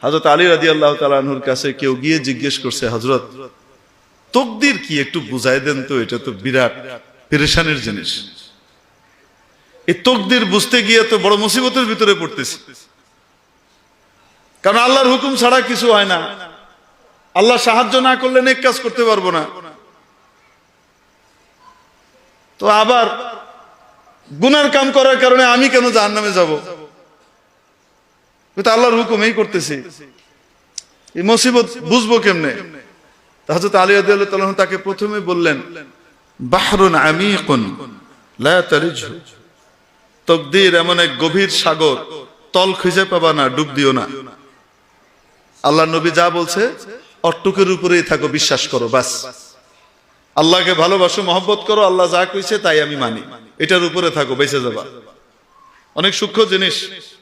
হযরত আলী রাদিয়াল্লাহু তাআলা আনহুর কাছে কেউ গিয়ে জিজ্ঞেস করছে, হযরত তাকদীর কি একটু বুঝাই দেন তো, এটা তো বিরাট পেরেশানির জিনিস। এই তাকদীর বুঝতে গিয়ে তো বড় মুসিবতের ভিতরে পড়তেছি, কারণ আল্লাহর হুকুম ছাড়া কিছু হয় না। আল্লাহ সাহায্য না করলে নেক কাজ করতে পারবো না। তো আবার গুনার কাম করার কারণে আমি কেন জাহান্নামে যাব? এটা আল্লাহর হুকুম, এই করতেছি, এই মুসিবত বুঝবো কেমনে? হযরত আলী রাদিয়াল্লাহু তাআলা তাকে প্রথমে বললেন, বাহরুন আমিকুন লা তারিজহু, তাকদীর এমন এক গভীর সাগর, তল খুঁজে পাবা না, ডুব দিও না। আল্লাহ নবী যা বলছে অট্টুকের উপরেই থাকো, বিশ্বাস করো, বাস। আল্লাহকে ভালোবাসো, মহব্বত করো, আল্লাহ যা কইছে তাই আমি মানি, এটার উপরে থাকো, বেঁচে যাবা। অনেক সূক্ষ্ম জিনিস,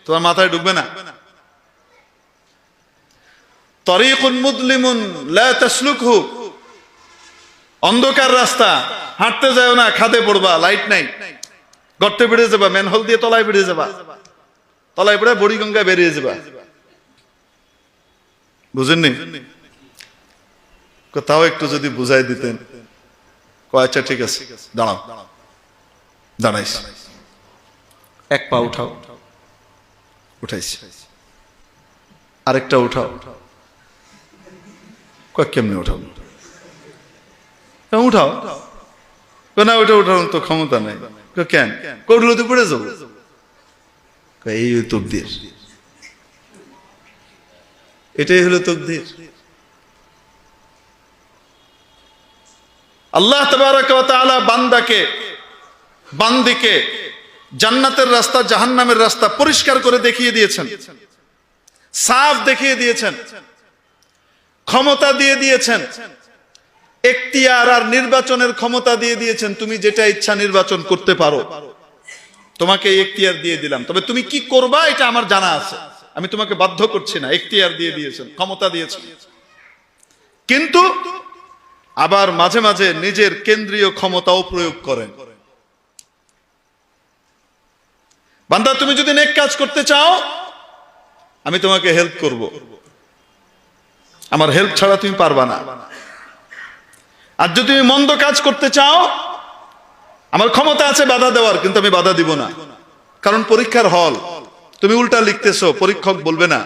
তোমার মাথায় ঢুকবে না। তরিকুন মুদলিমুন লা তাসলুকহু, অন্ধকার রাস্তা, হাঁটতে যাও না, খাদে পড়বা, লাইট নাই, গর্তে বেরিয়ে যাবা, ম্যানহোল দিয়ে তলায় বেরিয়ে যাবা, তলায় পড়ে বুড়িগঙ্গায় বেরিয়ে যাবা। বুঝেননি? তাও একটু যদি বুঝাই দিতেন। আচ্ছা ঠিক আছে, দাঁড়াও। দাঁড়াইস, এক পা উঠাও, উঠাইছি, আরেকটা উঠাও। কেমনে উঠাও? উঠাও না, ওইটা উঠানোর তো ক্ষমতা নাই। কেন? উঠলে তো পড়ে যাবো। এই তাকদীর, এটাই হলো তাকদীর। আল্লাহ তাবারাক ওয়া তাআলা বান্দিকে জান্নাতের রাস্তা জাহান্নামের রাস্তা পরিষ্কার করে দেখিয়ে দিয়েছেন, সাফ দেখিয়ে দিয়েছেন, ক্ষমতা দিয়ে দিয়েছেন, এখতিয়ার আর নির্বাচনের ক্ষমতা দিয়ে দিয়েছেন। তুমি যেটা ইচ্ছা নির্বাচন করতে পারো, তোমাকে এখতিয়ার দিয়ে দিলাম, তবে তুমি কি করবা এটা আমার জানা আছে, আমি তোমাকে বাধ্য করছি না। এখতিয়ার দিয়ে দিয়েছেন, ক্ষমতা দিয়েছেন। কিন্তু আবার মাঝে মাঝে নিজের কেন্দ্রীয় ক্ষমতাও প্রয়োগ করেন। বান্দা, তুমি যদি নেক কাজ করতে চাও, আমি তোমাকে হেল্প করব, আমার হেল্প ছাড়া তুমি পারবা না। আর যদি তুমি মন্দ কাজ করতে চাও, আমার ক্ষমতা আছে বাধা দেওয়ার, কিন্তু আমি বাধা দিব না। কারণ পরীক্ষার হল, তুমি উল্টা লিখতেছো, পরীক্ষক বলবে না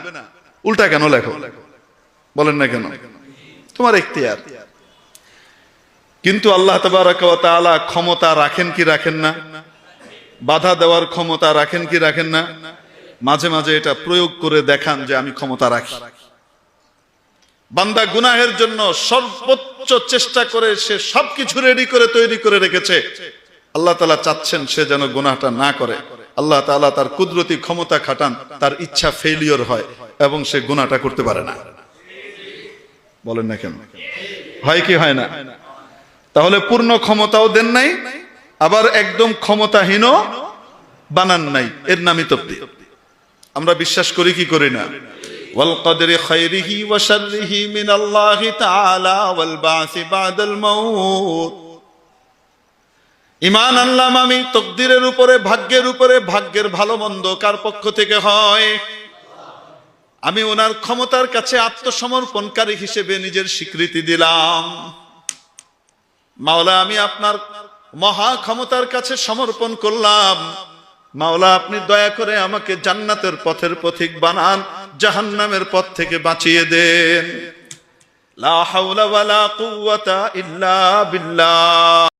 উল্টা কেন লেখো, বলেন না কেন, তোমার এখতিয়ার। কিন্তু আল্লাহ তাবারাক ওয়া তাআলা ক্ষমতা রাখেন কি রাখেন না? বাধা দেওয়ার ক্ষমতা রাখেন কি রাখেন না? মাঝে মাঝে এটা প্রয়োগ করে দেখান যে আমি ক্ষমতা রাখি। বান্দা গুনাহের জন্য সর্বোচ্চ চেষ্টা করে সে সবকিছু রেডি করে তৈরি করে রেখেছে, আল্লাহ তাআলা চাচ্ছেন সে যেন গুনাহটা না করে। আল্লাহ তাআলা তার কুদরতি ক্ষমতা খাটান, তার ইচ্ছা ফেলিওর হয় এবং সে গুনাহটা করতে পারে না। বলেন না কেন? হয় কি হয় না? তাহলে পূর্ণ ক্ষমতাও দেন নাই, আবার একদম ক্ষমতাহীনও বানান নাই, এর নামই তাকদীর। আমরা বিশ্বাস করি কি করি না? ওয়াল কদরি খাইরিহি ওয়া শাররিহি মিনাল্লাহি তাআলা ওয়াল বাসি বাদাল মাউত। ঈমান আনলাম আমি তাকদীরের উপরে, ভাগ্যের উপরে, ভাগ্যের ভালো মন্দ কার পক্ষ থেকে হয়। আমি ওনার ক্ষমতার কাছে আত্মসমর্পণকারী হিসেবে নিজের স্বীকৃতি দিলাম। মাওলা, আমি আপনার মহা ক্ষমতার কাছে সমর্পণ করলাম। মাওলা, আপনি দয়া করে আমাকে জান্নাতের পথের পথিক বানান, জাহান্নামের পথ থেকে বাঁচিয়ে দেন। লা হাওলা ওয়ালা কুওয়াতা ইল্লা বিল্লাহ।